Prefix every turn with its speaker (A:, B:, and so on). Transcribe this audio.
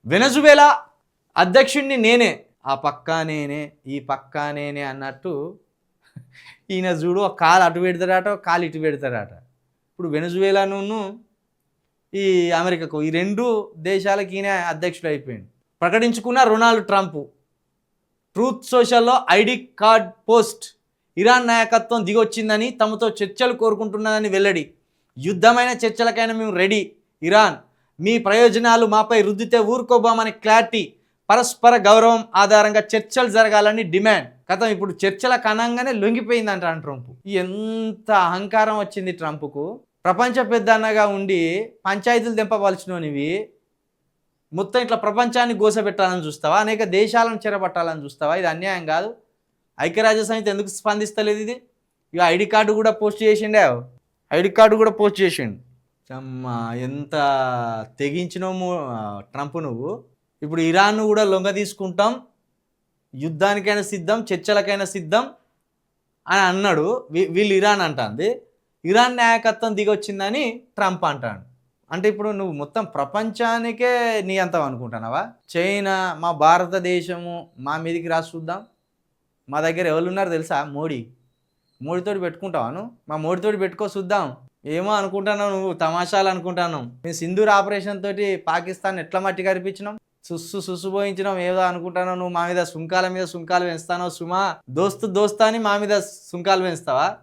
A: వెనజువేలా అధ్యక్షుడిని నేనే, ఆ పక్కా నేనే, ఈ పక్కా నేనే అన్నట్టు ఈయన చూడు ఒక కాలు అటు పెడతాడట, ఒక కాలు ఇటు పెడతాడట. ఇప్పుడు వెనజువేలాను ఈ అమెరికాకు ఈ రెండు దేశాలకి ఈయన అధ్యక్షుడు అయిపోయింది. ప్రకటించుకున్న రొనాల్డ్ ట్రంప్ ట్రూత్ సోషల్లో ఐడి కార్డ్ పోస్ట్, ఇరాన్ నాయకత్వం దిగొచ్చిందని తమతో చర్చలు కోరుకుంటున్నదని వెల్లడి. యుద్ధమైన చర్చలకైనా మేము రెడీ, ఇరాన్ మీ ప్రయోజనాలు మాపై రుద్దితే ఊరుకోబోమని క్లారిటీ, పరస్పర గౌరవం ఆధారంగా చర్చలు జరగాలని డిమాండ్. కథం ఇప్పుడు చర్చల కనంగానే లొంగిపోయిందంట ట్రంప్. ఎంత అహంకారం వచ్చింది ట్రంప్కు. ప్రపంచ పెద్ద అన్నగా ఉండి పంచాయతీలు తెంపవలసినవి మొత్తం ఇట్లా ప్రపంచాన్ని గోసపెట్టాలని చూస్తావా, అనేక దేశాలను చెరపట్టాలని చూస్తావా? ఇది అన్యాయం కాదు. ఐక్యరాజ్య సమితి ఎందుకు స్పందిస్తలేదు? ఇది ఇక ఐడి కార్డు కూడా పోస్ట్ చేసిండే, ఐడి కార్డు కూడా పోస్ట్ చేసిండు. అమ్మా ఎంత తెగించినవు ట్రంప్ నువ్వు. ఇప్పుడు ఇరాన్ను కూడా లొంగ తీసుకుంటాం, యుద్ధానికైనా సిద్ధం, చర్చలకైనా సిద్ధం అని అన్నాడు. వీళ్ళు ఇరాన్ అంటుంది, ఇరాన్ నాయకత్వం దిగొచ్చిందని ట్రంప్ అంటాడు. అంటే ఇప్పుడు నువ్వు మొత్తం ప్రపంచానికే నీ అంతం అనుకుంటున్నావా? చైనా మా భారతదేశము మా మీదికి రాసి చూద్దాం. మా దగ్గర ఎవరున్నారు తెలుసా? మోడీతోటి పెట్టుకుంటావాను? మా మోడీతోటి పెట్టుకో చూద్దాం. ఏమో అనుకుంటున్నావు నువ్వు, తమాషాలు అనుకుంటున్నావు. మేము సింధూర్ ఆపరేషన్ తోటి పాకిస్తాన్ ఎట్లా మట్టి కనిపించినాం, సుస్సు పోయించినాం. ఏదో అనుకుంటున్నావు నువ్వు. మా మీద సుంకాలు పెంచుతానో సుమా, దోస్తు అని మా మీద సుంకాలు పెంచుతావా?